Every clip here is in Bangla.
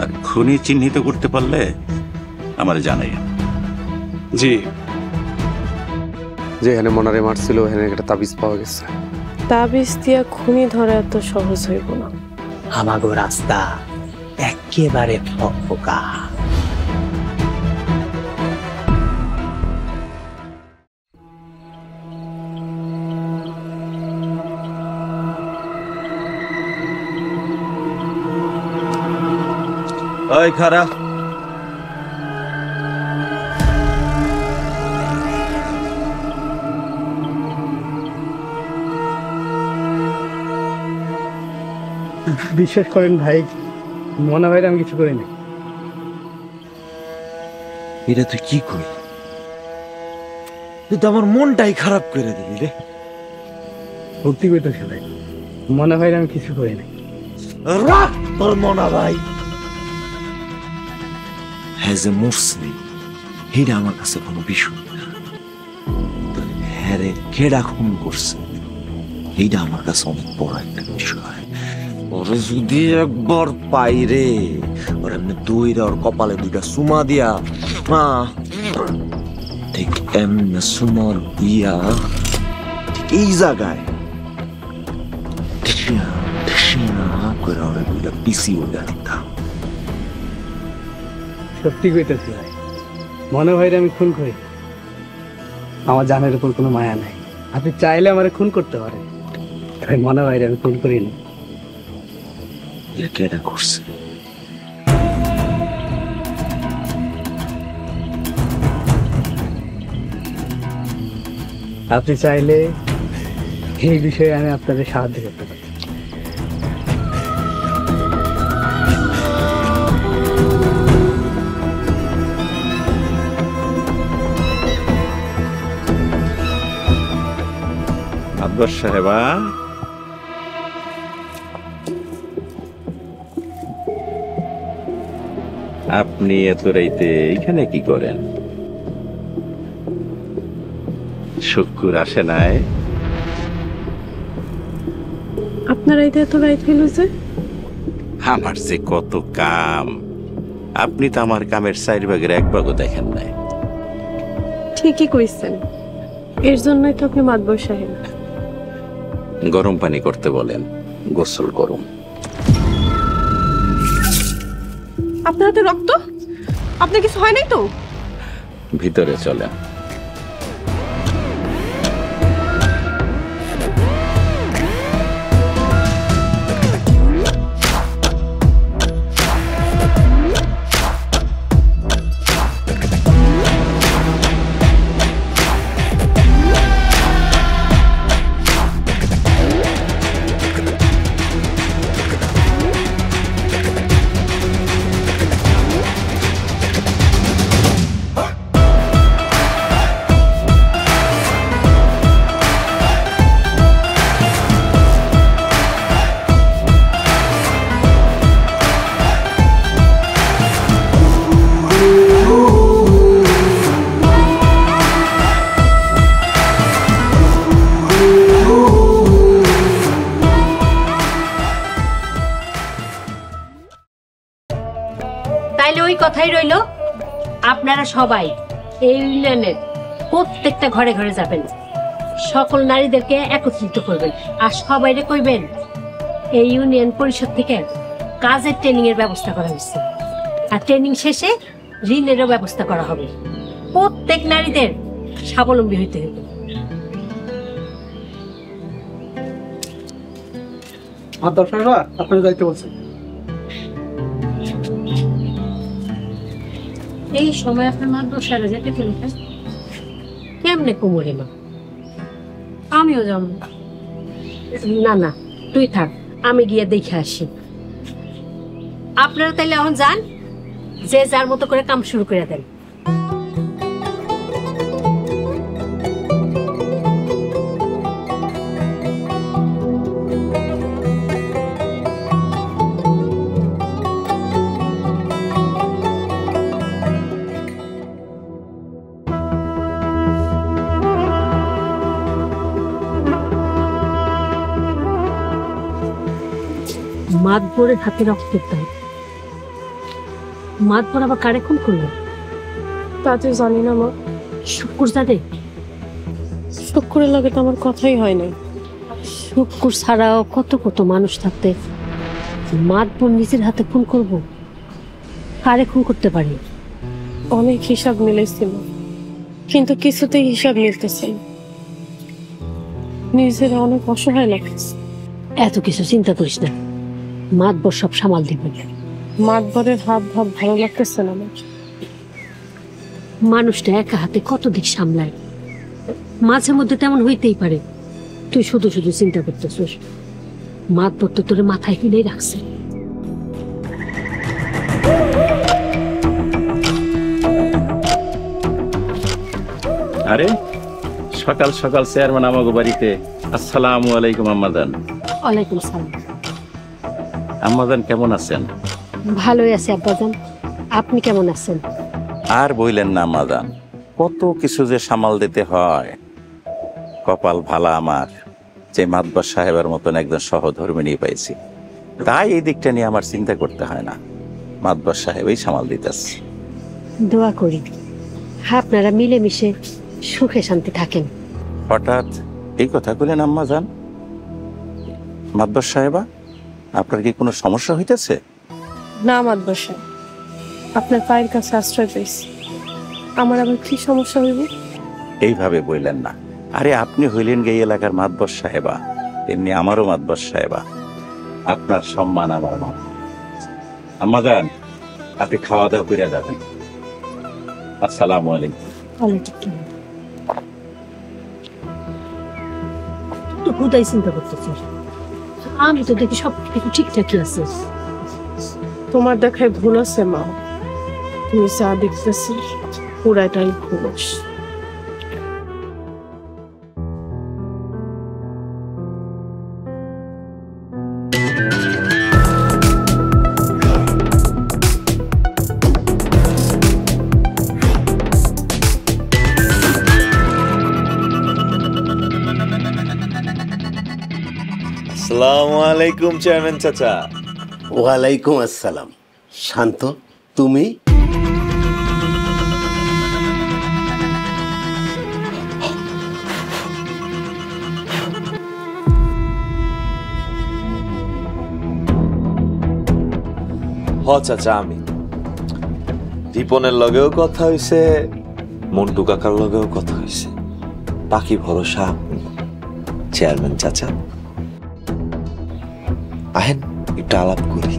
আর খুনি চিহ্নিত করতে পারলে আমার জানাই। জি, যেখানে মনারে মারছিল ওখানে একটা তাবিজ পাওয়া গেছে। তাবিজ দিয়া খুনি ধরা এত সহজ হইব না। আমাগো রাস্তা একেবারে ফকফকা। ওই খারা, বিশ্বাস করেন ভাই, মনে হয় আমি কিছু করিনি। এটা তুই কি করি? তুই তো আমার মনটাই খারাপ করে দিলি রে। সত্যি কইতেছি ভাই, মনে হয় আমি কিছু করিনি। রাখ তোর মনা ভাই। হ্যাঁ যে মরছি এটা আমার কাছে কোনো বিষয় না। হ্যাঁ রে, কেডা খুন করছে এইটা আমার কাছে অনেক বড় একটা বিষয়। ওরে যদি একবার পাই রে, ওর এমনি দইরা ওর কপালে দুইটা সুমা দিয়া, ঠিক এমনি সুমার দিয়া ঠিক এই জায়গায় করে ওরে দুইটা পিসি ওইটা দিতাম। সত্যি কইতেছি ভাই, মনে হয় আমি খুন করি। আমার জানের উপর কোনো মায়া নাই। আপনি চাইলে আমার খুন করতে পারেন, মনে হয় আমি খুন করিনি। কেডা করছে? আপনি চাইলে এই বিষয়ে আমি আপনাদের সাহায্য করতে পারি। আব্বাস সাহেবা, আপনি এত রাইতে এখানে কি করেন? শুক্র আসে নাই? আপনার আইতে এত রাইত হইল যে? আমার যে কত কাম, আপনি তো আমার কামের 4 ভাগের 1 ভাগও দেখেন নাই। ঠিকই কইছেন, এর জন্যই তো আপনি মাতবর সাহেব। গরম পানি করতে বলেন, গোসল করুন। আপনার হাতে রক্ত? আপনার কিছু হয় নাই তো? ভিতরে চলেন। কথাই রইল, আপনারা সবাই এই ইউনিয়নের প্রত্যেকটা ঘরে ঘরে যাবেন, সকল নারীদেরকে একত্রিত করবেন আর সবাইরে কইবেন এই ইউনিয়ন পরিষদ থেকে কাজের ট্রেনিং এর ব্যবস্থা করা হয়েছে, আর ট্রেনিং শেষে ঋণেরও ব্যবস্থা করা হবে। প্রত্যেক নারীদের স্বাবলম্বী হইতে হবে। আপনার দায়িত্ব বলছেন। এই সময় আপনার মাদ্রাসায় যেতে পেরেছেন কেমনে কোমরে মা? আমিও যাব না। না তুই থাক, আমি গিয়ে দেখে আসি। আপনারা তাইলে এখন যান, যে যার মতো করে কাম শুরু করে দেন। মাতবরের হাতে রক্তের দাম। মাতবর আবার কারে খুন করলো? তা তো জানি না মা। শুক্কুর জানে? শুক্কুরের লগে তো আমার কথাই হয় না। শুক্কুর ছাড়াও কত কত মানুষ থাকতে মাতবর নিজের হাতে খুন করব? কারে খুন করতে পারি? অনেক হিসাব মিলাইছিল, কিন্তু কিছুতেই হিসাব মিলতেছে না। নিজের অনেক অসহায় লাগছে। এত কিছু চিন্তা করিস না, মাতবর সব সামাল দিবে। মাতবরের হাব ভাব ভালো লাগতেছে না আমার। মানুষটা একা হাতে কত দিক সামলায়, মাঝে মধ্যে তেমন হইতেই পারে। তুই শুধু শুধু চিন্তা করতেছিস। মাতবর তো তোর মাথায় কিনেই রাখছে। আরে সকাল সকাল চেয়ারম্যান আমাগো বাড়িতে। আসসালামু আলাইকুম আম্মাজান। ওয়ালাইকুম সালাম। আম্মাজান কেমন আছেন? ভালোই আছে আব্বাজান, আপনি কেমন আছেন? আর বইলেন না আম্মাজান, কত কিছু যে সামাল দিতে হয়। কপাল ভালা আমার যে মাতবর সাহেবের মতন একজন সহধর্মিণী পাইছি। তাই এই দিকটা নিয়ে আমার চিন্তা করতে হয় না, মাতবর সাহেবই সামাল দিতেছে। দোয়া করি আপনারা মিলেমিশে সুখে শান্তি থাকেন। হঠাৎ এই কথা বললেন আম্মাজান? মাতবর সাহেবা, আপনার কি কোনো সমস্যা হইতেছে? না মাতবর সাহেব, আপনার পায়ের কাছে আশ্রয় পেয়েছি। আমার আবার কি সমস্যা হইব? এইভাবে বললেন না। আরে আপনি হইলেন এই এলাকার মাতবর সাহেবা, তেমনি আমারও মাতবর সাহেবা। আপনার সম্মান আমার মা। আম্মাজান, আপনি খাওয়া দাওয়া করে যাবেন। আসসালামু আলাইকুম। তো কোথায় চিন্তা করতেছিস? আমি তো দেখি সব কিছু ঠিকঠাকই আছে। তোমার দেখায় ভুল আছে মা। তুমি যা দেখতেছি পুরাটাই ভুল। আসসালামু আলাইকুম চেয়ারম্যান চাচা। ওয়ালাইকুম আসসালাম। শান্ত, তুমি? চাচা আমি দীপনের লগেও কথা হইছে, মন্টু কাকার লগেও কথা হইছে। বাকি ভরসা চেয়ারম্যান চাচা, আহেন একটু আলাপ করি।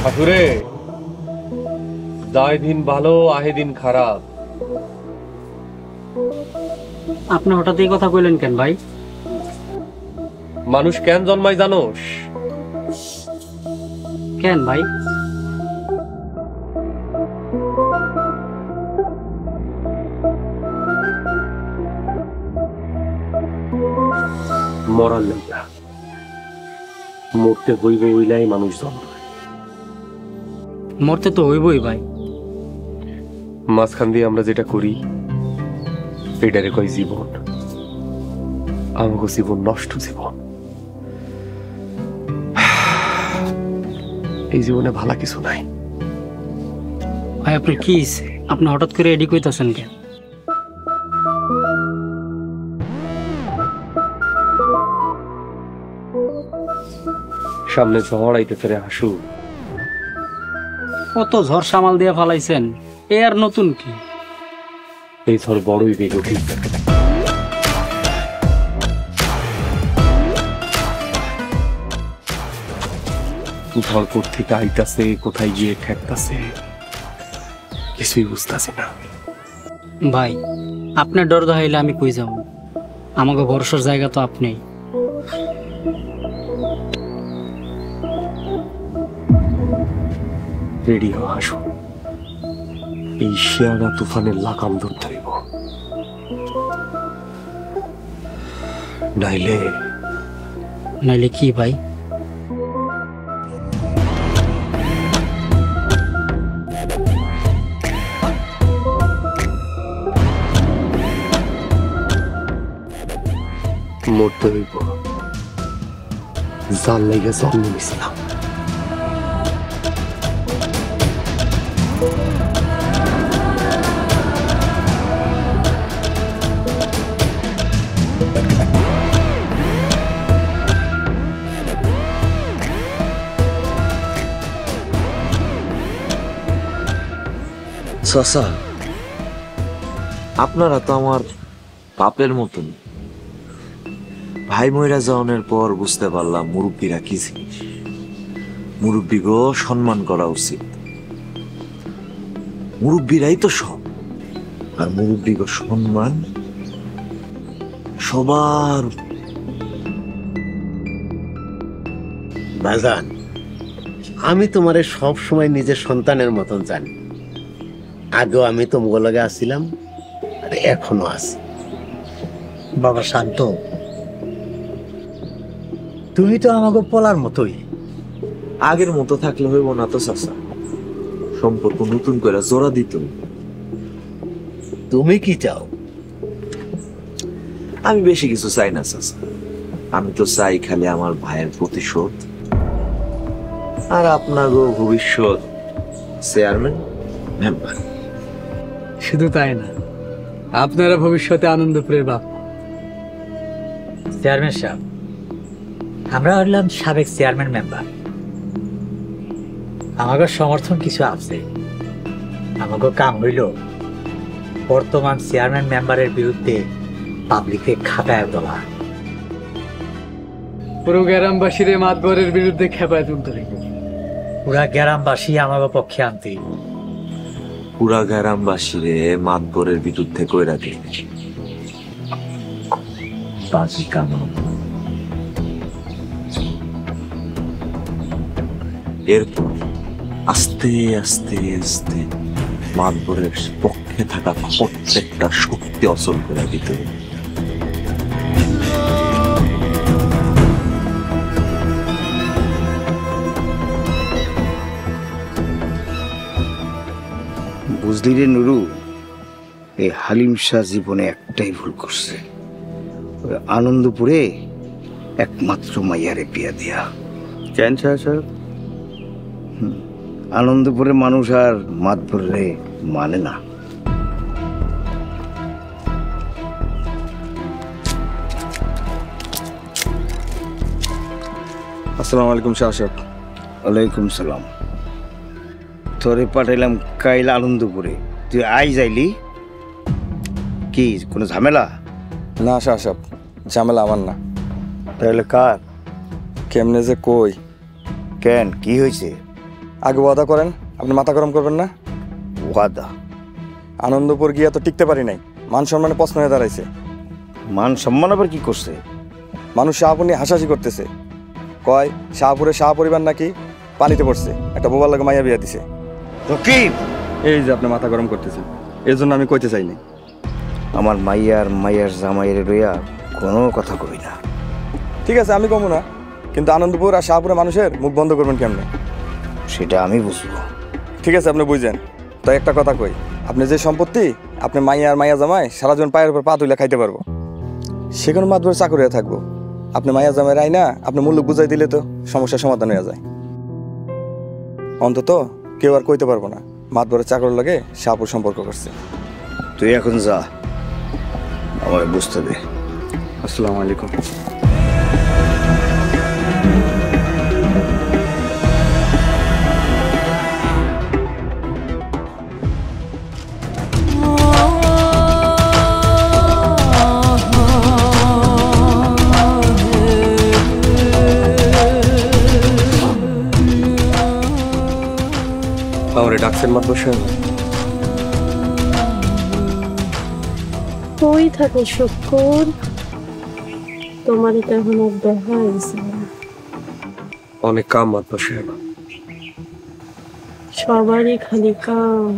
ঠাকুরে, যায় দিন ভালো আহে দিন খারাপ। আপনি হঠাৎ এই কথা কইলেন কেন ভাই? মানুষ কেন জন্মায় জানোস? কেন ভাই? মরার লেগা। মরতে হইব হইলাই মানুষ জন্মায়। মরতে তো হইবই ভাই। মাঝখান দিয়ে আমরা যেটা করি এটারে কয় জীবন। আমাকে জীবন নষ্ট জীবন। এই জীবনে ভালো কিছু নাই। ভাই আপনি কি আপনি হঠাৎ করে এডি কইতাছেন কেন? সামনে ঝড় আইতেছে রে হাসু। কত ঝড় সামাল দিয়ে ফালাইছেন, এ আর নতুন কি? এই ঝড় বড়ই বেগতি। ঝড় থেকে আইতাছে, কোথায় গিয়ে ঠেকতাছে কিছুই বুঝতাছি না। ভাই আপনার ডর দেখাইলে আমি কই যাব? আমাকে ভরসার জায়গা তো আপনি। রেডিও আসো, এই শিয়ানা তুফানের লাগাম ধরতে হইব, নাইলে নাইলে কি ভাই? মরতে হইব। জান লেগে জন্ম নিছিলাম। চাচা, আপনারা তো আমার বাপের মতন। ভাই মইরা যাওয়ার পর বুঝতে পারলাম মুরব্বীরা কি জিনিস। মুরব্বীগো সম্মান করা উচিত। মুরব্বীরাই তো সব, আর মুরব্বীগো সম্মান সবার। বাজান, আমি তোমারে সব সময় নিজের সন্তানের মতন জানি। আগেও আমি তোমার লগে আসছিলাম, আর এখনো আছি। বাবা শান্ত, তুমি তো আমাকে বলার মতোই। আগের মতো থাকলে হইব না তো চাচা, সম্পর্ক নতুন করে জোড়া দিত। তুমি কি চাও? আমি বেশি কিছু চাই না চাচা, আমি তো চাই খালি আমার ভাইয়ের প্রতিশোধ আর আপনারও ভবিষ্যৎ চেয়ারম্যান মেম্বার। শুধু তাই না, আপনারা ভবিষ্যতে আনন্দপুরের বাপ। চেয়ারম্যান সাহেব, আমরা হলাম সাবেক চেয়ারম্যান মেম্বার। আমাকে সমর্থন কিছু আছে। আমাকে কাম হইল বর্তমান চেয়ারম্যান মেম্বারের বিরুদ্ধে পাবলিকে খাটায় তোলা। পুরো গ্রামবাসীর মাতবরের বিরুদ্ধে খেপায় তুলতে হইব। পুরা গ্রামবাসী আমাকে পক্ষে আনতে। পুরা গ্রামবাসীরে মাতবরের বিরুদ্ধে কইরা দিন। বাজি কামান। এরপর আস্তে আস্তে আস্তে মাতবরের পক্ষে থাকা প্রত্যেকটা শক্তি অচল করে দিতে হবে। বুঝলি রে নুরু, এই হালিম শাহ জীবনে একটাই ভুল করছে, ওই আনন্দপুরে একমাত্র মাইয়ারে বিয়া দিয়া। কেন সাহেব? আনন্দপুরের মানুষ আর মাতবরে মানে না। আসসালামু আলাইকুম শাহ সাহেব। ওয়ালাইকুম সালাম। তোরে পাঠাইলাম কাইল আনন্দপুরে, তুই আই যাইলি কি? কোনো ঝামেলা? না শাহ সাহেব, ঝামেলা আমার না। তাহলে কার? কেমনে যে কই? কেন, কি হয়েছে? আগে ওয়াদা করেন, আপনি মাথা গরম করবেন না। ওয়াদা? আনন্দপুর গিয়া তো টিকতে পারি নাই, মান সম্মানে প্রশ্ন হয়ে দাঁড়াইছে। মান সম্মান আবার কি করছে? মানুষ শাহপুর নিয়ে হাসাহাসি করতেছে, কয় শাহপুরে শাহ পরিবার নাকি পানিতে পড়ছে, একটা বোবার লাগে মাইয়া বিয়া দিছে। এই যে আপনি মাথা গরম করতেছেন, এর জন্য আমি কইতে চাইনি। আমার মাইয়ার জামাইয়ের রইয়া কোনো কথা কই না। ঠিক আছে, আমি কমু না, কিন্তু আনন্দপুর আর শাহপুরের মানুষের মুখ বন্ধ করবেন কেমনে সেটা আমি বুঝবো। ঠিক আছে, আপনি বুঝেন। তাই একটা কথা কই, আপনি যে সম্পত্তি আপনি মাইয়া জামাই সারা জীবন পায়ের উপর পা তুলে খাইতে পারবো, সেখানে মাতবরের চাকরি হয়ে থাকবো। আপনি মাইয়া জামাইয়ের আইনা আপনি মূল্য বুঝাই দিলে তো সমস্যার সমাধান হয়ে যায়। অন্তত কেউ আর কইতে পারবো না মাতবরের চাকর লাগে শাহপুর সম্পর্ক করছে। তুই এখন যা, আমার বুঝতে দে। আসসালামু আলাইকুম। আমারে ডাকছেন মাতবর সাহেব? কই থাকো শুকুর? তোমার তো এখন আর দেখা হয়েছে না। অনেক কাম মাতবার সাহেব। সবারই খালি কাম,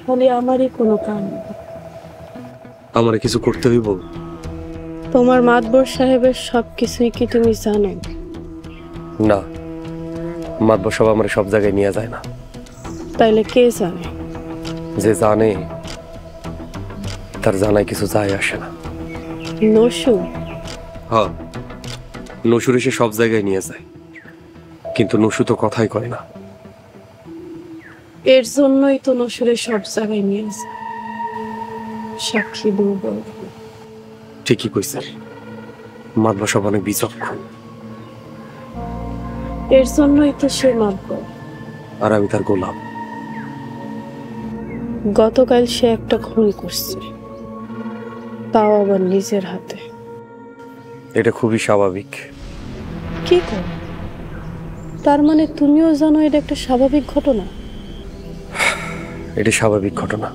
খালি আমারই কোনো কাম নেই। আমারে কিছু করতে হইব? তোমার মাতবর সাহেবের সবকিছুই কি তুমি জানো? না, মাতবার সব আমার সব জায়গায় নিয়ে যায় না। তাইলে কে জানে? যে জানে তার জানায় কিছু যায় আসে না। নসু? হ্যাঁ, নসুরে সে সব জায়গায় নিয়ে যায়, কিন্তু নসু তো কথাই কয় না। এর জন্যই তো নসুরে সব জায়গায় নিয়ে যায়। সাক্ষী দুর্বল। ঠিকই কইছে, মাতবার সব অনেক বিচক্ষণ। এর জন্যই তো সে মাতবর, আর আমি তার গোলাম। গতকাল সে একটা খুন করছে, তাও আবার নিজের হাতে। এটা খুবই স্বাভাবিক। কি কর? তার মানে তুমিও জানো এটা একটা স্বাভাবিক ঘটনা? এটা স্বাভাবিক ঘটনা।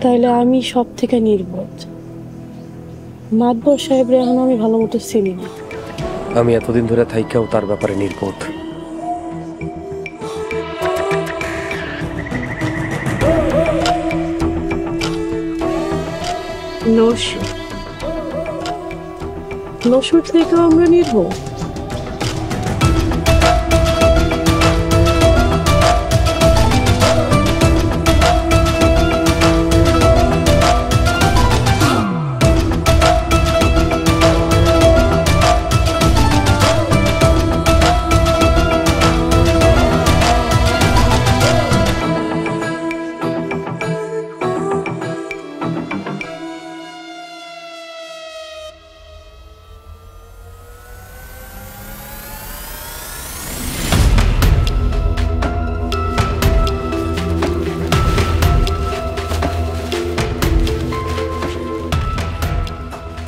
তাইলে আমি সব থেকে নির্বোধ। মাতবর সাহেবরে এখন আমি ভালো মতো চিনি না। আমি এতদিন ধরে থাইকাও তার ব্যাপারে নির্বোধ। নসুর থেকেও আমরা নির্বোধ?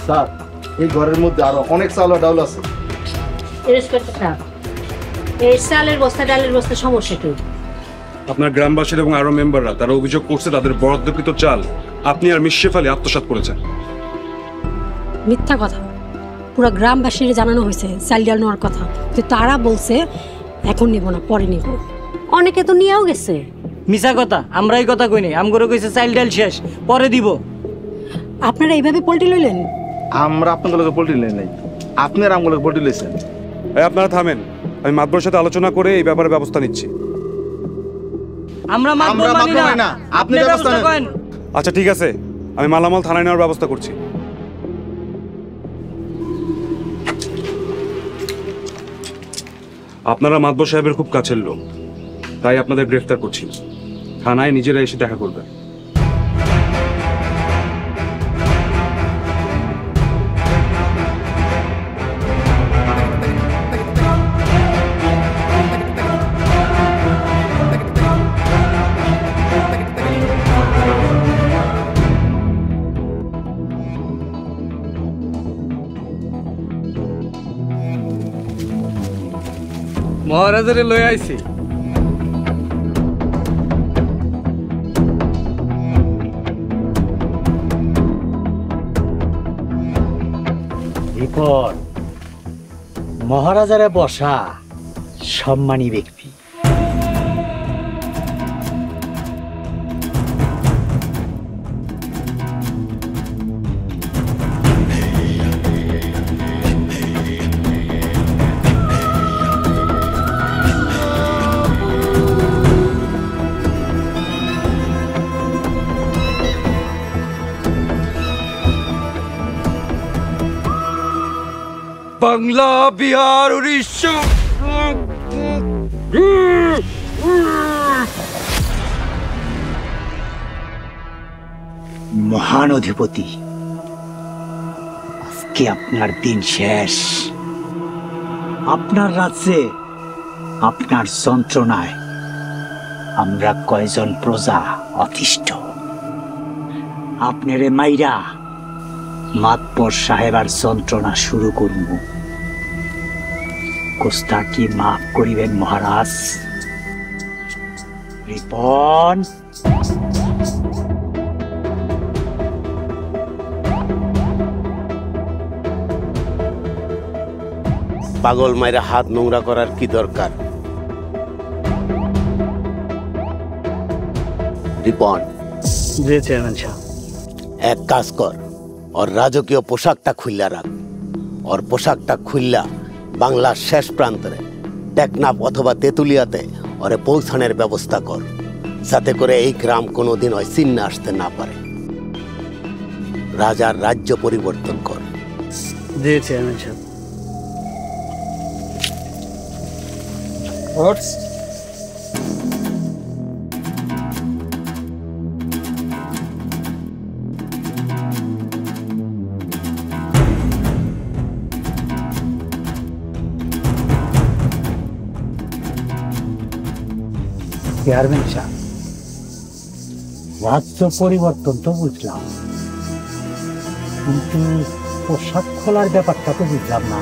স্যার, এই ঘরের মধ্যে আরো অনেক চাল আর ডাউল আছে। এই চালের বস্তা ডালের বস্তা সমস্যা কি? আপনার গ্রামবাসীর এবং আরো মেম্বাররা তারা অভিযোগ করছে তাদের বরাদ্দকৃত চাল আপনি আর মিশরেফ আলী আত্মসাৎ করেছেন। মিথ্যা কথা। পুরো গ্রামবাসীর জানানো হয়েছে চাল ডাল নেওয়ার কথা, তো তারা বলছে এখন নিব না, পরে নিব। অনেকে তো নিয়েও গেছে। মিছা কথা, আমরা এই কথা কইনি। আমগরে কইছে চাল ডাল শেষ, পরে দিব। আপনারা এইভাবে পল্টি লইলেন? আমরা আপনাদের পল্টি নেই নাই, আপনার আমগুলোকে পল্টি লইছেন। আপনারা থামেন, আমি মাতবরের সাথে আলোচনা করে এই ব্যাপারে ব্যবস্থা নিচ্ছি। আমরা মাতবর মানি না, আপনি ব্যবস্থা করেন। আচ্ছা ঠিক আছে, আমি মালামাল থানায় নেওয়ার ব্যবস্থা করছি। আপনারা মাতবর সাহেবের খুব কাছের লোক, তাই আপনাদের গ্রেফতার করছি। থানায় নিজেরা এসে দেখা করবেন। মহারাজারে লই আইছি। রিপন, মহারাজারে বসা সম্মানী ব্যক্তি। বাংলা, বিহার, উড়িষ্যা, মহান অধিপতি, আজকে আপনার দিন শেষ। আপনার রাজ্যে আপনার যন্ত্রণায় আমরা কয়জন প্রজা অতিষ্ঠ। আপনারে মাইরা মাতবর সাহেবার যন্ত্রণা শুরু করব। কোস্তা কি মাফ করিবেন মহারাজ? রিপন, পাগল মায়ের হাত নোংরা করার কি দরকার? রিপন, জি চেয়ারম্যান সাহেব। এক কাজ কর, ওর রাজকীয় পোশাকটা খুললা রাখ। ওর পোশাকটা খুললা বাংলার শেষ প্রান্তরে টেকনাফ অথবা তেঁতুলিয়াতে ওরে পৌঁছানোর ব্যবস্থা কর, যাতে করে এই গ্রাম কোনোদিন ওই চিহ্নে আসতে না পারে। রাজার রাজ্য পরিবর্তন কর। জি চেয়ারম্যান সাহেব। চেয়ারম্যান সাহেব, রাজ্য পরিবর্তন তো বুঝলাম, কিন্তু পোশাক খোলার ব্যাপারটা তো বুঝলাম না।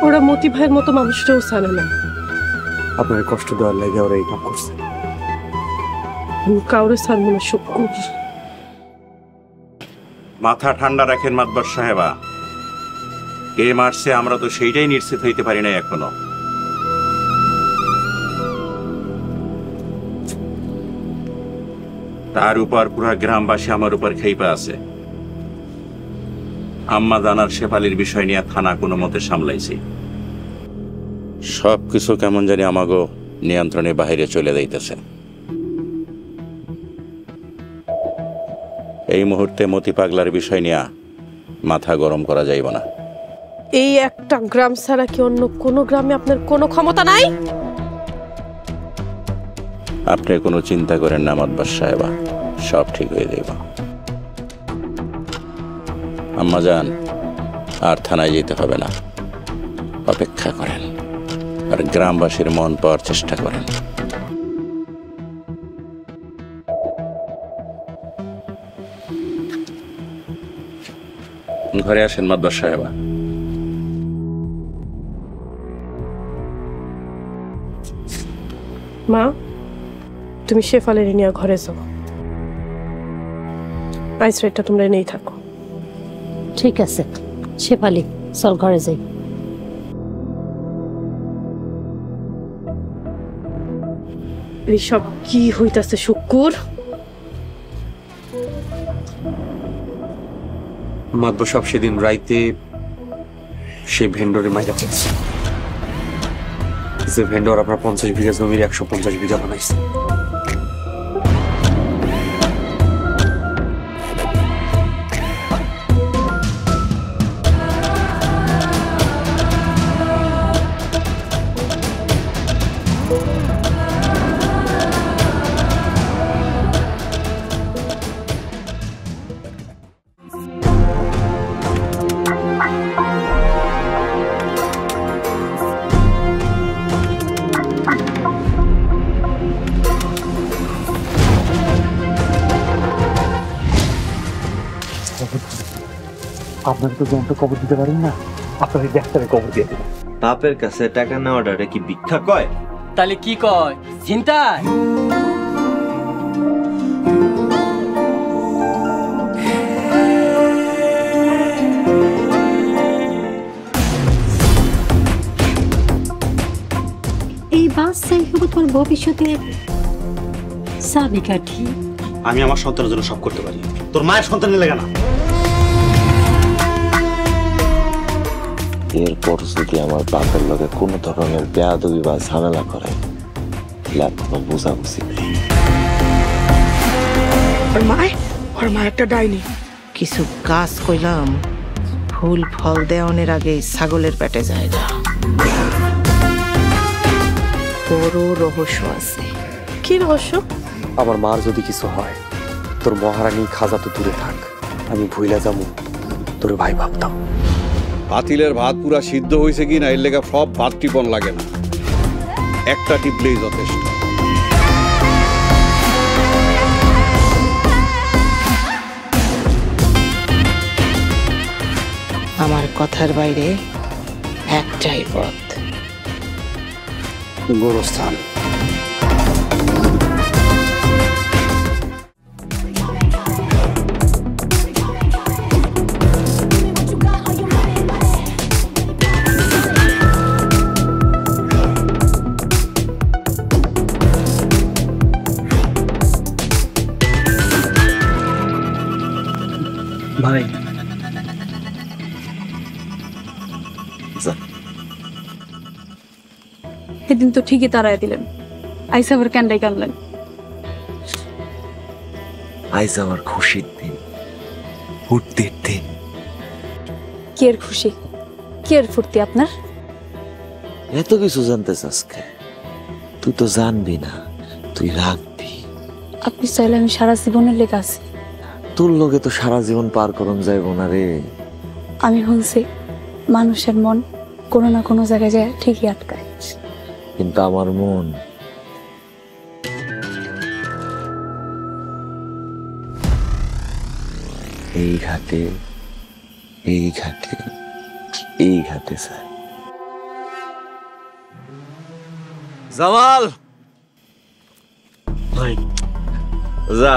ওরা মতি ভাইয়ের মতো মানুষটাও জানে না। আপনার কষ্ট দেওয়ার লাগে ওরা এই কাম করছে। কাউরে ছাড়বো না শুক্কুর। মাথা ঠান্ডা রাখেন মাতবার সাহেবা, কে মারছে আমরা তো সেইটাই নিশ্চিত হইতে পারি না এখনো। তার উপর পুরা গ্রামবাসী আমার উপর খেইপা আছে। আম্মা জানার শেফালির বিষয় নিয়ে থানা কোনো মতে সামলাইছি। সবকিছু কেমন জানি আমাগো নিয়ন্ত্রণের বাইরে চলে যাইতেছে। এই মুহূর্তে মতি পাগলার বিষয় নিয়ে মাথা গরম করা যাইব না। এই একটা গ্রাম ছাড়া কি অন্য কোনো গ্রামে আপনার কোনো ক্ষমতা নাই? আপনি কোনো চিন্তা করেন না মাতবার সাহেবা, সব ঠিক হয়ে যাইব। আম্মা যান, আর থানায় যেতে হবে না, অপেক্ষা করেন আর গ্রামবাসীর মন পাওয়ার চেষ্টা করেন। ঘরে আসেন মাতবার সাহেবা। মা, তুমি শেফালের নিয়ে ঘরে যাও, আইসরেটটা তোমরা নেই থাকো। ঠিক আছে শেফালি, চল ঘরে যাই। এইসব কি হইতাছে শুক্কুর? মাতব সব সেদিন রাইতে সেই ভেন্ডরে মাইরা ফেলছে। যে ভেন্ডর আপনার 50 বিঘা জমির 150 বিঘা বানাইছে। আপনাকে তো জনটা কবর দিতে পারেন না, আপনার ডাক্তারের কবর দিয়ে দেবেন। বাপের কাছে টাকা নেওয়াটা কি ভিক্ষা কয়? তাহলে কি কয়? চিন্তায় এই বাচ্চাই হবে তোর ভবিষ্যতের চাবিকাঠি। আমি আমার সন্তানের জন্য সব করতে পারি, তোর মায়ের সন্তানের লেগে না। এরপর যদি আমার বাপের লগে কোনো ধরনের বেয়াদবি বা ঝামেলা করে, কোনো বুঝাবুঝি নেই। ওর মা একটা ডাইনি। কিছু কাজ কইলাম, ফুল ফল দেওয়ানের আগে ছাগলের পেটে যায় না। বড় রহস্য আছে। কি রহস্য? আমার মার যদি কিছু হয়, তোর মহারানী খাজা তো দূরে থাক, আমি ভুইলা যাবো তোর ভাই ভাবতাম। পাতিলের ভাত পুরা সিদ্ধ হয়েছে কি না এর লেগে সব ভাত টিপন লাগে না, একটা টিপলেই যথেষ্ট। আমার কথার বাইরে একটাই পথ, গোরস্থান। ভাই সেদিন তো ঠিকই তাড়াই দিলেন, আইসা আবার ক্যান্ডাই কানলেন। আইজ আমার খুশির দিন, ফুর্তির দিন। কি এর খুশি, কি এর ফুর্তি আপনার? এত কিছু জানতে চাসকে? তুই তো জানবি না, তুই রাখবি। আপনি চাইলে আমি সারা জীবনের লেগে আছি। তোর লগে তো সারা জীবন পার করন যাইব না রে। আমি শুনছি মানুষের মন কোনো না কোনো জায়গায় যায় ঠিকই আটকায়, কিন্তু আমার মন এই ঘাটে, এই ঘাটে, এই ঘাটে স্যার। জামাল ভাই যা,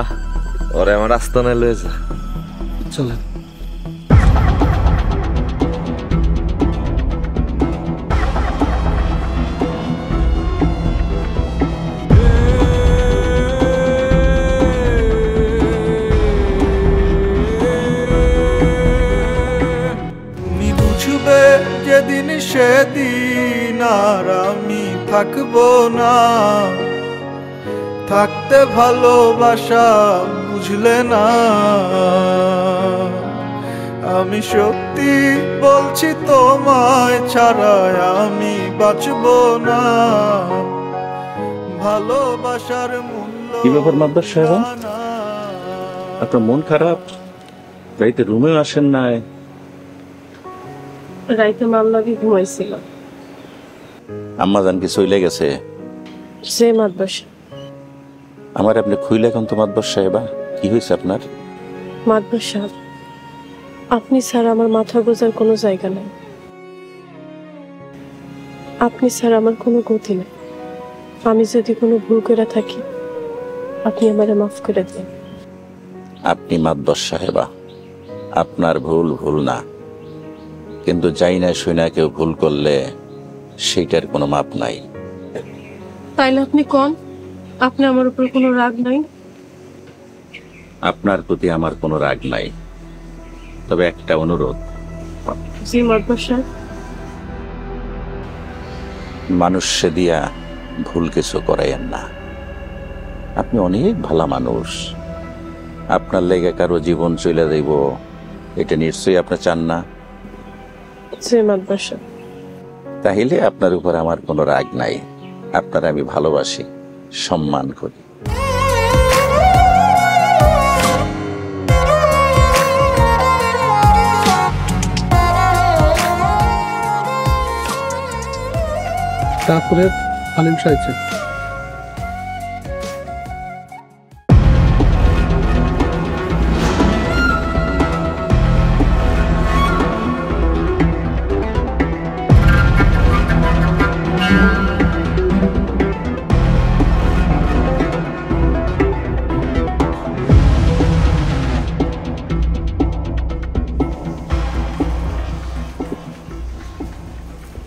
ওরে আমার আস্তানায় লয়ে যা। চলেন। তুমি বুঝবে যেদিন সেদিন আর আমি থাকবো না, থাকতে ভালোবাসা বুঝলে না। আমি সত্যি বলছি তোমায় ছাড়া আমি বাঁচবো না, ভালোবাসার মূল্য। কি ব্যাপার মাদ্দার সাহেব, আপনার মন খারাপ? রাইতে রুমেও আসেন নাই? রাইতে মাল লাগে ঘুমাইছিল। আম্মা জান কি চলে গেছে? সে মাদ্রাস। আমার আপনি খুইলে এখন তো মাদ্দার সাহেবা, কি হয়েছে আপনার? মাদ্রাস সাহেব, আপনি ছাড়া আমার মাথা গোজার কোনো জায়গা নেই, আপনি ছাড়া আমার কোনো গতি নেই। আমি যদি কোনো ভুল করে থাকি আপনি আমারে মাফ করে দেন। আপনি মাদ্দার সাহেবা, আপনার ভুল ভুল না, কিন্তু যাই না শুই না কেউ ভুল করলে সেইটার কোনো মাপ নাই। তাইলে আপনি কোন আপনি আমার উপর কোনো রাগ নাই? আপনার প্রতি আমার কোনো রাগ নাই, তবে একটা অনুরোধ। জি মাদ্রাস সাহেব। মানুষ সে দিয়া ভুল কিছু করাইয়েন না। আপনি অনেক ভালো মানুষ, আপনার লেগে কারো জীবন চলে যাইব এটা নিশ্চয়ই আপনি চান না। জি মাদ্রাস সাহেব। তাহলে আপনার উপর আমার কোনো রাগ নাই, আপনার আমি ভালোবাসি, সম্মান করি। তারপরে হালিম সাহেব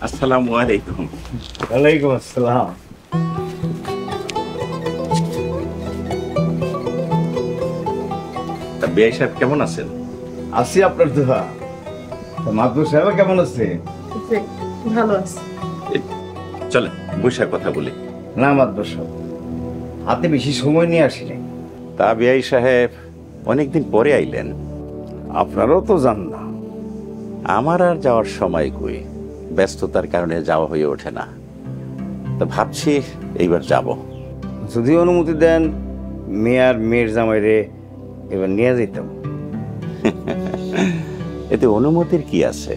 আসসালামু আলাইকুম। ওয়ালাইকুম আসসালাম। বিআই সাহেব কেমন আছেন? আছি আপনার দোয়া। মাদুর সাহেব কেমন আছে? জি ভালো আছে। চলেন বসে কথা বলি। না মাদুর সাহেব, হাতে বেশি সময় নিয়ে আসি নাই। তা বিআই সাহেব অনেকদিন পরে আইলেন। আপনারাও তো জান না। আমার আর যাওয়ার সময় কই, ব্যস্ততার কারণে যাওয়া হয়ে ওঠে না। তো ভাবছি এইবার যাব। যদি অনুমতি দেন মেয়ার মেয়ের জামাইরে এবার নিয়ে যেতাম। এতে অনুমতির কি আছে?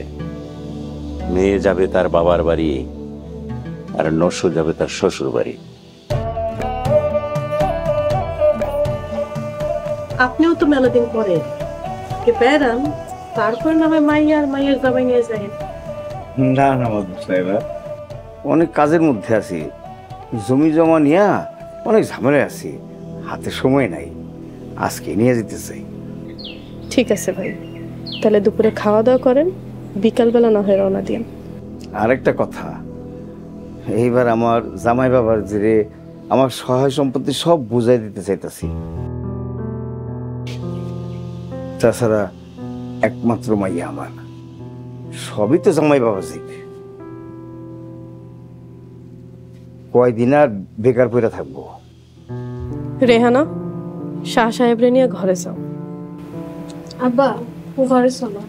মেয়ে যাবে তার বাবার বাড়ি, আর নসু যাবে তার শ্বশুর বাড়ি। আপনিও তো মেলাদিন পরে বেড়ান, তারপর নামে মাইয়ার মাইয়ের জামাই নিয়ে যায়। না না মাদুর সাহেবা, অনেক কাজের মধ্যে আছি, জমি জমা নিয়ে অনেক ঝামেলায় আছি, হাতে সময় নাই, আজকে নিয়ে যেতে চাই। ঠিক আছে ভাই, তাহলে দুপুরে খাওয়া দাওয়া করেন, বিকালবেলা না হয় রওনা দিন। আরেকটা কথা, এইবার আমার জামাই বাবার জেরে আমার সহায় সম্পত্তি সব বুঝাই দিতে চাইতেছি। তাছাড়া একমাত্র মাইয়া আমার, সবই তো জামাই বাবাজি। কয়দিন আর বেকার পড়ে থাকবো? রেহানা, শাহ সাহেবরে নিয়ে ঘরে যাও। আব্বা, ঘরে চলো।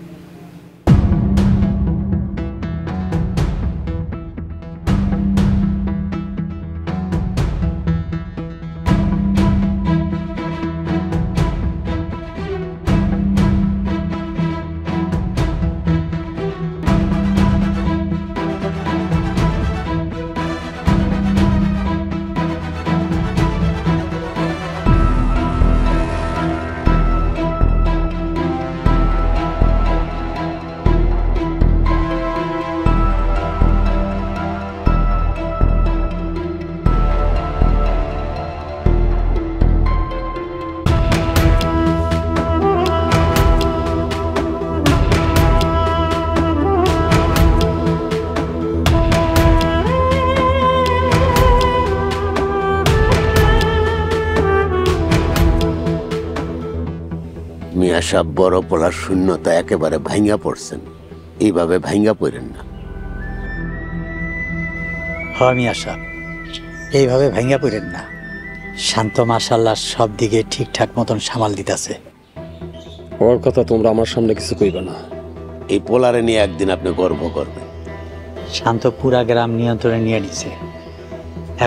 মিয়া সাহেব বড় পোলার শূন্যতা একেবারে ভাঙ্গা পড়ছেন, এইভাবে ভাঙ্গা পড়েন না। হ্যাঁ মিয়া সাহেব, এইভাবে ভাঙ্গা পড়েন না। শান্ত মাশাআল্লাহ সব দিকে ঠিকঠাক মতন সামাল দিতেছে। ওর কথা তোমরা আমার সামনে কিছু কইবে না। এই পোলারে নিয়ে একদিন আপনি গর্ব করবেন। শান্ত পুরা গ্রাম নিয়ন্ত্রণে নিয়ে নিছে,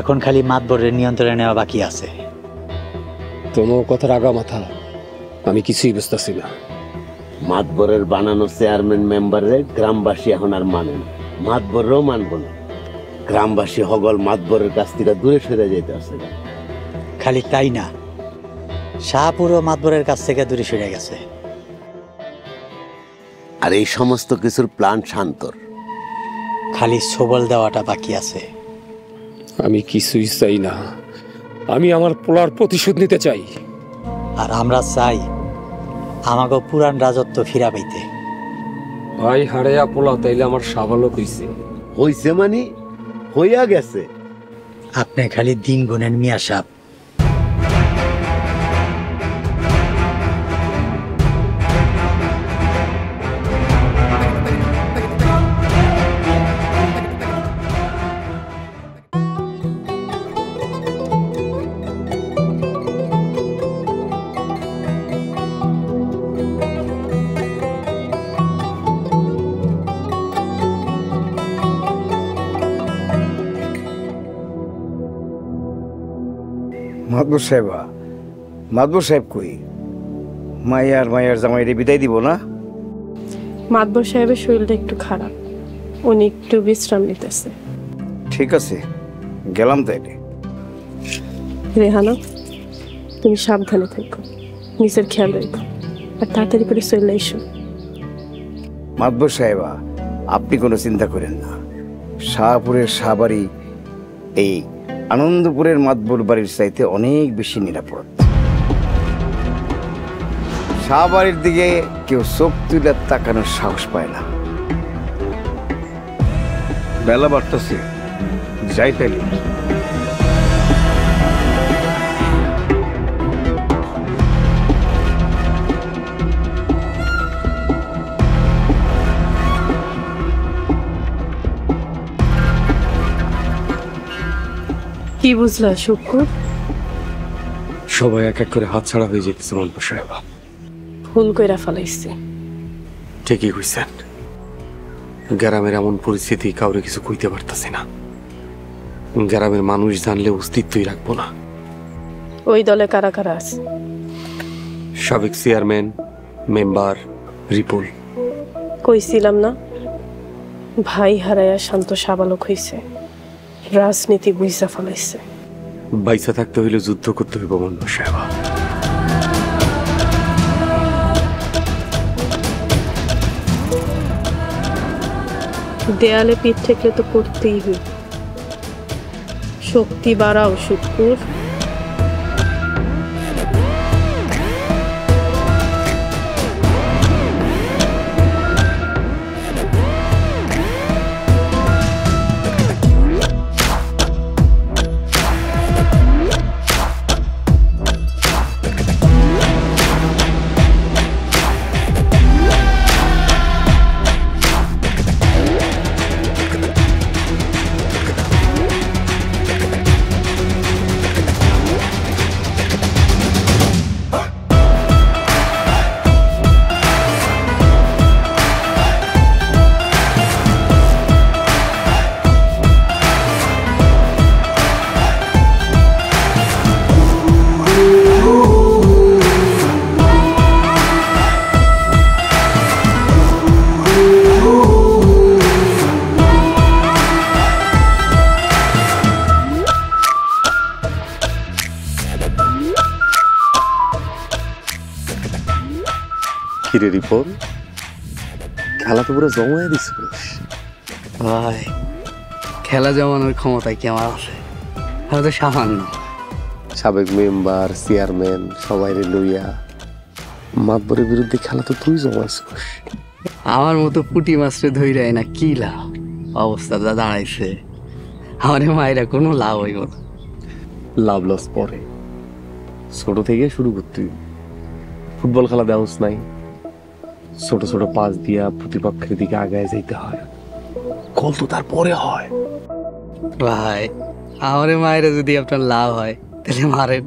এখন খালি মাতবরের নিয়ন্ত্রণে নেওয়া বাকি আছে। তোমার কথার আগা মাথা আমি কিছুই বুঝতেছি না। মাতবরের বানানো চেয়ারম্যান মেম্বারে গ্রামবাসী এখন আর মানে না, মাতবরও মানব না। গ্রামবাসী হগল মাতবরের কাছ থেকে দূরে সরে যেতে আসে। খালি তাই না, শাহপুরও মাতবরের কাছ থেকে দূরে সরে গেছে। আর এই সমস্ত কিছুর প্ল্যান শান্তর, খালি সবল দেওয়াটা বাকি আছে। আমি কিছুই চাই না, আমি আমার পোলার প্রতিশোধ নিতে চাই। আর আমরা চাই আমাকে পুরান রাজত্ব ফিরা পাইতে। ভাই হারেয়া পোলা তাইলে আমার সাবালক হইছে। হইছে মানে হইয়া গেছে। আপনি খালি দিন গুনেন মিয়া সাহেব। মাতবর সাহেব কই? মায়ার জামাইরে বিদায় দিব না? মাতবর সাহেবের শরীরটা একটু খারাপ, উনি একটু বিশ্রাম নিতেছে। ঠিক আছে, গেলাম তাইলে। রেহানা, তুমি সাবধানে থাকো, নিজের খেয়াল রেখো, আর তাড়াতাড়ি করে চলে এসো। মাতবর সাহেবা, আপনি কোনো চিন্তা করেন না। শাহপুরের শাহবাড়ি এই আনন্দপুরের মাতবর বাড়ির চাইতে অনেক বেশি নিরাপদ। শাহবাড়ির দিকে কেউ চোখ তুলে তাকানোর সাহস পায় না। বেলা বাড়তেছে, যাই তাইলে। কি বুঝলা শুকুর? সবাই এক এক করে হাত ছাড়া হয়ে যেতেছে মাতবর সাহেব। ভুল কইরা ফেলাইছে। ঠিকই কইছেন, গ্রামের এমন পরিস্থিতি কাউরে কিছু কইতে পারতাছি না। গ্রামের মানুষ জানলে অস্তিত্বই রাখবো না। ওই দলে কারা কারা আছে? সাবেক চেয়ারম্যান, মেম্বার, রিপুল। কইছিলাম না, ভাই হারায়া শান্ত সাবালক হইছে, রাজনীতি বুঝা ফেলাইছে। বাইসা থাকতে হইলে যুদ্ধ করতে হইব মাতবর সাহেব। দেয়ালে পিঠ ঠেকলে তো করতেই হইব। শক্তি বাড়াও শুকুর। কিরে রিপন, খেলা তো পুরো জমায় দিস। ভাই খেলা জমানোর ক্ষমতায় কি আমার আছে? আমি তো সামান্য। সাবেক মেম্বার, চেয়ারম্যান সবাই লইয়া মাতবরের বিরুদ্ধে খেলা তো তুই জমাইছিস। আমার মতো পুঁটি মাছরে ধইরাই না কি লাভ? অবস্থা যা দাঁড়াইছে, আমার মায়েরা কোনো লাভ হইব না। লাভ লস পরে, ছোট থেকে শুরু করতে। ফুটবল খেলা দেওয়া নাই, ছোট ছোট পাস দিয়া প্রতিপক্ষের দিকে আগায় যাইতে হয়। গোল তো তারপরে হয়। ভাই আমার মায়েরা যদি আপনার লাভ হয় তাহলে মারেন।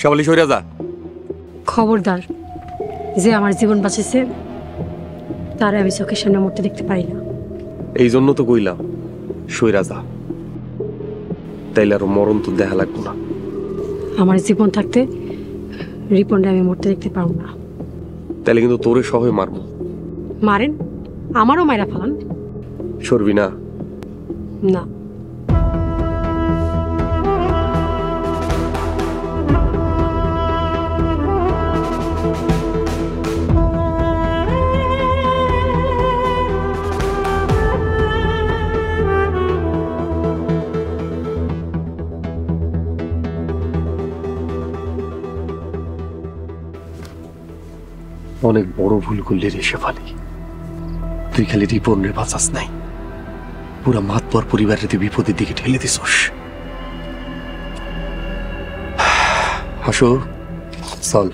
সবালি সইরা যা। খবরদার, যে আমার জীবন বাঁচিয়েছে তারে আমি চোখের সামনে মরতে দেখতে পারি না। এই জন্য তো কইলাম সইরা যা, তাইলে আরো মরণ তো দেখা লাগবো না। আমার জীবন থাকতে রিপনটা আমি মরতে দেখতে পারবো না। তাইলে কিন্তু তোরে সহে মারবো। মারেন, আমারও মায়েরা ফালান। সরবি না? না। অনেক বড় ভুল করলি রে শেফালি। তুই খালি রিপনের বাঁচাস নাই, পুরা মাতবর পরিবারের তুই বিপদের দিকে ঠেলে দিছস। হাসো চল।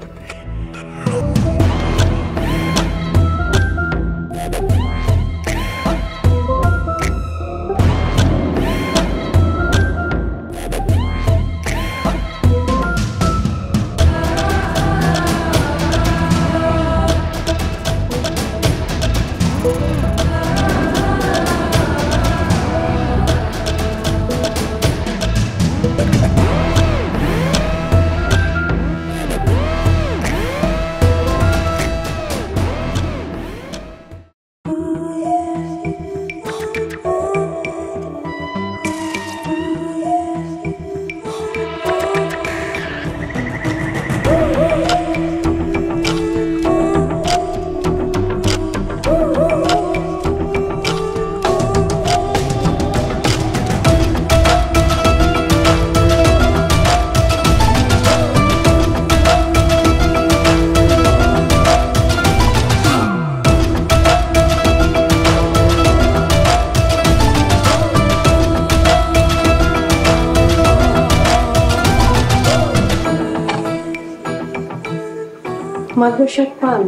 মাদ্রাসার পান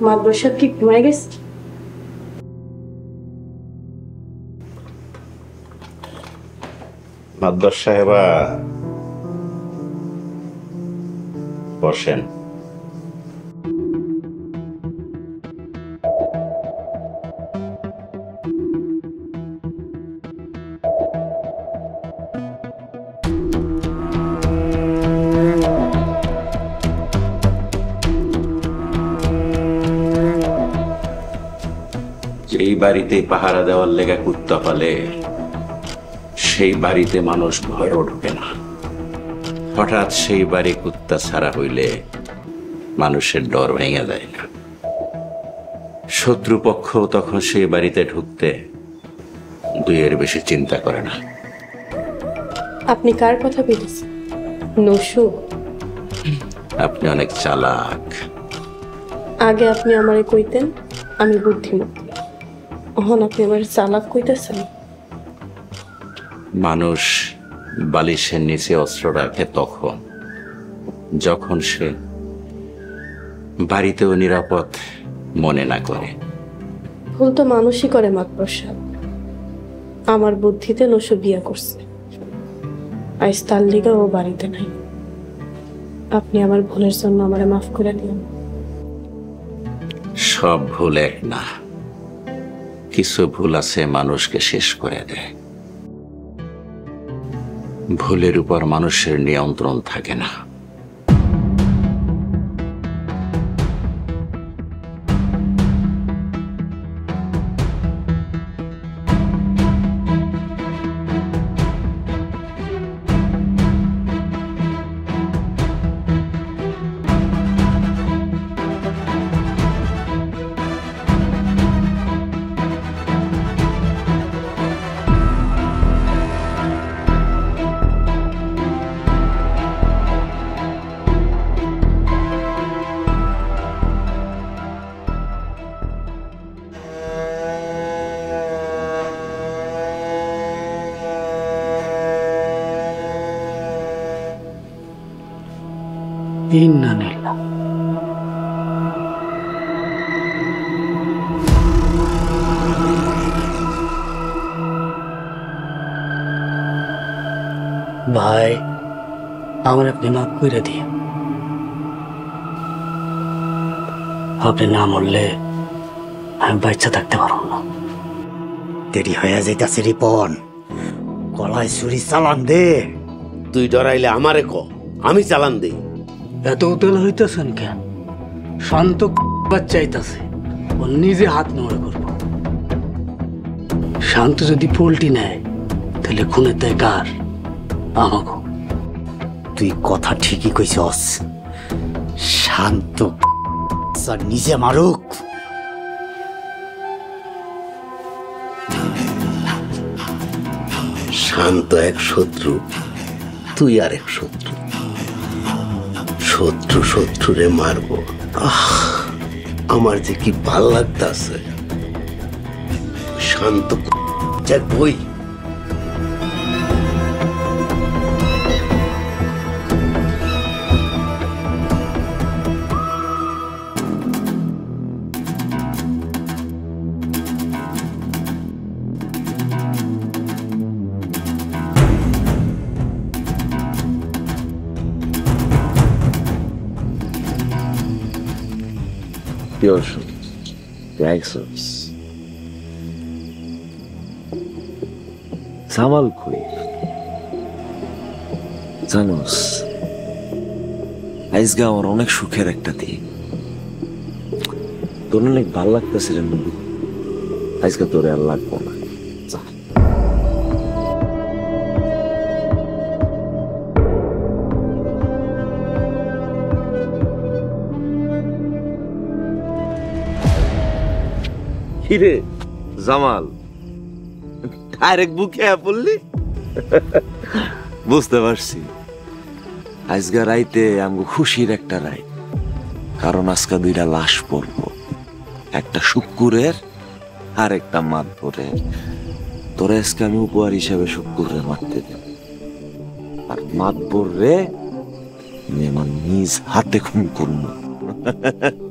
মাদ্রাসা কি ঘুমায় গেছে? মাদ্রাস সাহেবা বসেন। যেই বাড়িতে পাহারা দেওয়ার লেগে কুত্তা পালে সেই বাড়িতে মানুষ ভয়ও ঢোকে না। হঠাৎ সেই বাড়ি কুত্তা ছাড়া হইলে মানুষের ডর ভেঙে যায় না। শত্রুপক্ষ তখন সেই বাড়িতে ঢুকতে দুইয়ের বেশি চিন্তা করে না। আপনি কার কথা বলেছেন? নসু? আপনি অনেক চালাক। আগে আপনি আমারে কইতেন আমি বুদ্ধিমতী, এখন আপনি আমার চালাক কইতেছেন। মানুষ বালিশের নিচে অস্ত্র রাখে তখন যখন সে বাড়িতেও নিরাপদ মনে না করে। ভুল তো মানুষই করে মাতবর সাহেব। আমার বুদ্ধিতে নসু বিয়া করছে, আজ তার লিগা ও বাড়িতে নাই। আপনি আমার ভুলের জন্য আমারে মাফ করে দিন। সব ভুল এক না, কিছু ভুল আছে মানুষকে শেষ করে দেয়। ভুলের উপর মানুষের নিয়ন্ত্রণ থাকে না। ভাই, আমার আপনি মাফ করে দিয়ে। আপনি না মরলে আমি বাচ্চা থাকতে পারব না। দেরি হয়ে যাইতাছে রিপন, গলায় ছুরি চালান দে। তুই ডরাইলে আমারে ক, আমি চালান দেই। এত উতল হইতেছেন কেন? শান্ত বাচ্চাইতাছে, ও নিজে হাত নোড়া করব। শান্ত যদি পোল্টি নেয় তাহলে খুনের দায় কার? আমাকে। তুই কথা ঠিকই কইছস, শান্ত নিজে মারুক। শান্ত এক শত্রু, তুই আর এক শত্রু। শত্রু শত্রুরে মারব, আমার যে কি ভাল লাগতাছে। শান্ত যাক বই। জামাল কই জানোস, আজকে আমার অনেক সুখের একটা দিন। তোর অনেক ভাল লাগতেছে রে নবী, আজকে তোরে আর লাগবো না। কিরে জামাল, ডাইরেক্ট বুকে পড়লি? বুঝতে পারছি, আজকে রাইতে আমগো খুশির একটা রাইত, কারণ আজকে দুইটা লাশ পড়বো, একটা শুক্কুরের আর একটা মাতবরের। তোরে আজকে আমি উপহার হিসাবে শুক্কুরে মারতে দেব, আর মাতবর রে আমি আমার নিজ হাতে খুন করবো।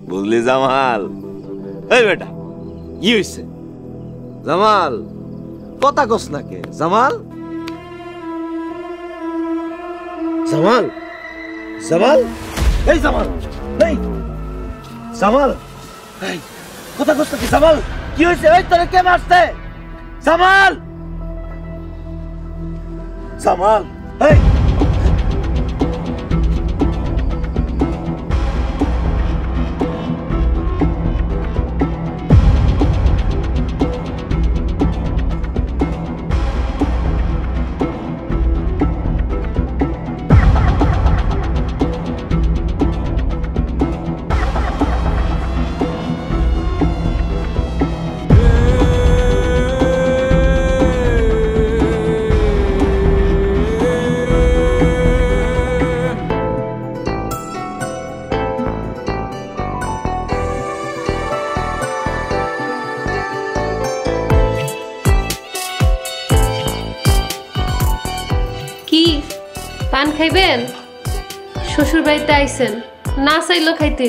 বুঝলি জামাল? এই বেটা, কি হয়েছে? জামাল কথা কস না কে? জামাল, জামাল, জামাল, এই জামাল, এই জামাল, এই কথা কস না কে? জামাল, কি হয়েছে? এই তোরে কে মারছে? জামাল, জামাল, এই পান খাইবেন? শ্বশুর বাড়িতে আইছেন, না চাইলেও খাইতে।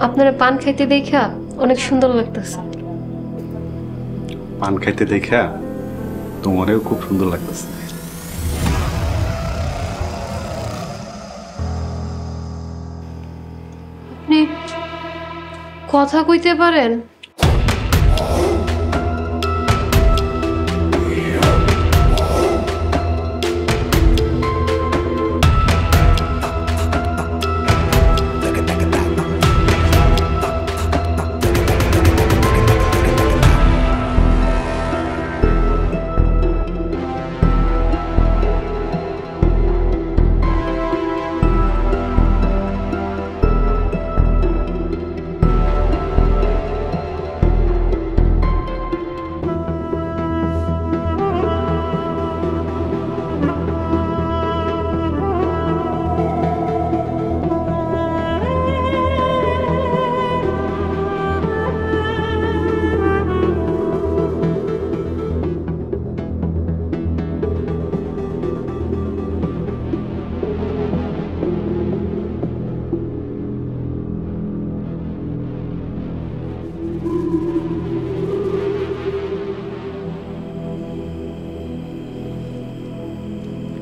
আপনারা পান খাইতে দেখা অনেক সুন্দর লাগতেছে। পান খাইতে দেখা তোমারও খুব সুন্দর লাগতেছে। আপনি কথা কইতে পারেন?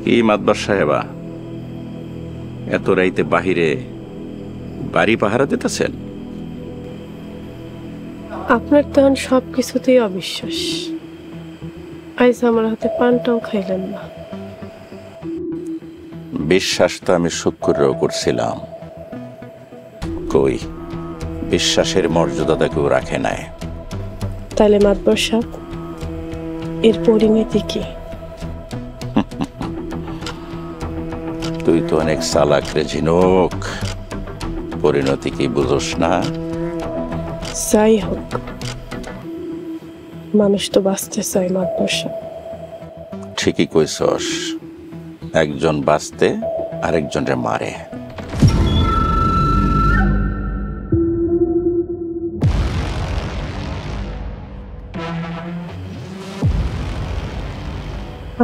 কি মাতবার সাহেবা, এত রাইতে বাহিরে বাড়ি পাহারা দিতেছেন? আপনার তখন সবকিছুতেই অবিশ্বাস। আজ আমার হাতে পানটাও খাইলেন না। বিশ্বাস তো আমি শুক্রও করছিলাম, কই বিশ্বাসের মর্যাদা কেউ রাখে নাই। তাহলে মাতবর সাহেব, এর পরিণতি কি? তুই তো অনেক চালাক রে ঝিনুক, পরিণতি কি বুঝোস না? যাই হোক, মানুষ তো বাঁচতে চায় মাতবর সাহেব। ঠিকই কইছস, একজন বাঁচতে আরেকজনরে মারে।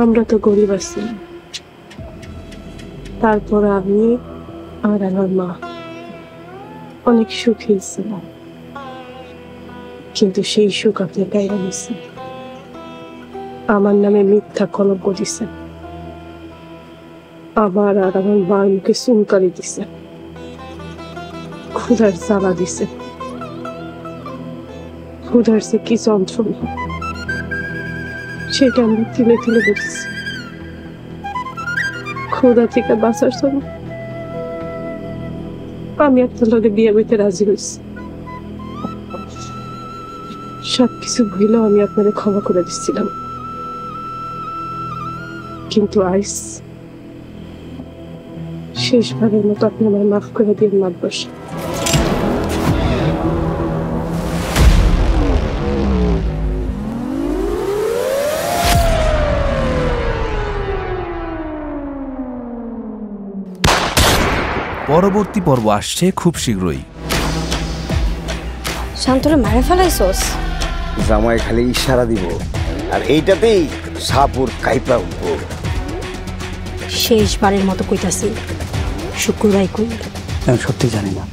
আমরা তো গরিব আছি, তারপর আমি আর আমার মা অনেক সুখী ছিলাম, কিন্তু সেই সুখ আপনি গাইরা নিছেন, আমার নামে মিথ্যা কলঙ্ক দিছেন, আবার আর আমার মার মুখে চুনকারি দিছে, ক্ষুধার জ্বালা দিছে। ক্ষুধার সে কি যন্ত্রণা সেটা আমি তিলে তিলে বুঝছি। ক্ষুধা থেকে বাঁচার জন্য আমি আপনার লোকে বিয়ে বইতে রাজি হয়েছি। সবকিছু ভুলেও আমি আপনাদের ক্ষমা করে দিচ্ছিলাম, কিন্তু আইস শেষবারের মতো আপনি আমার মাফ করে দিয়ে মাতবর সাহেব। পরবর্তী পর্ব আসছে খুব শীঘ্রই। শান্তরে মারে ফেলাইছস? জামাই খালি ইশারা দিব আর এইটাতেই সাপুর কাইপা উঠবো। শেষবারের মতো কইতাছি, শুক্রবার কই? আমি সত্যি জানি না।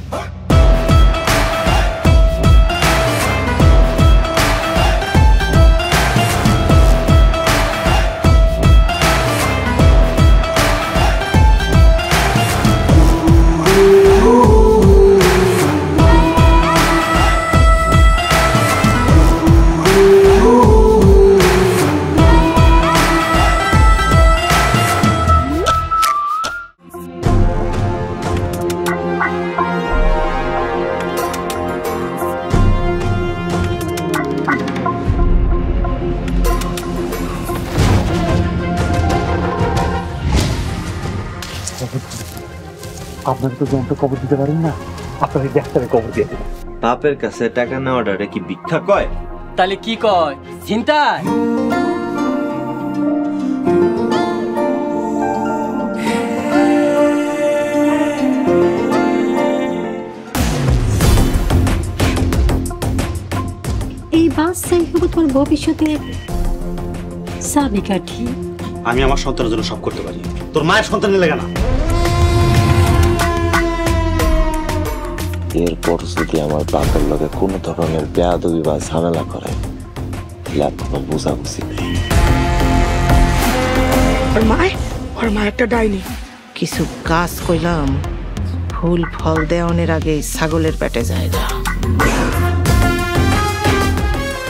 আপনারা তো যন্ত্র কবর দিতে পারেন না, আপনারা ডাক্তারের কবর দিয়ে দেবেন। বাপের কাছে টাকা নেওয়াটা কি ভিক্ষা কয়? তাহলে কি কয়? চিন্তায় এই বাচ্চাই হবে তোমার ভবিষ্যতের চাবিকাঠি। আমি আমার সন্তানের জন্য সব করতে পারি, তোর মায়ের সন্তানের লেগে না। এরপর যদি আমার বাপের লগে কোনো ধরনের বেয়াদবি বা ঝামেলা করে ল্যাপটপ বুঝাবুঝি ওর মা একটা ডাইনি কিছু কাজ কইলাম ফুল ফল দেওয়ানের আগে ছাগলের পেটে যায় না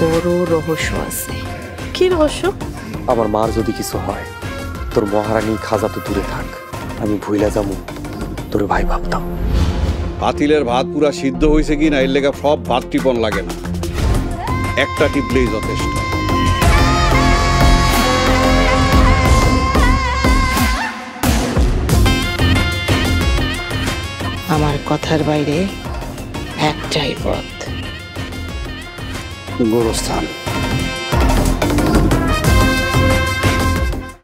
বড় রহস্য আছে। কি রহস্য? আমার মার যদি কিছু হয় তোর মহারানী খাজা তো দূরে থাক, আমি ভুইলা যাবো তোর ভাই ভাবতাম। পাতিলের ভাত পুরা সিদ্ধ হয়েছে কি না এর লেগে সব ভাত টিপন লাগে না, একটা টিপলেই যথেষ্ট। আমার কথার বাইরে একটাই পথ, গোরস্থান।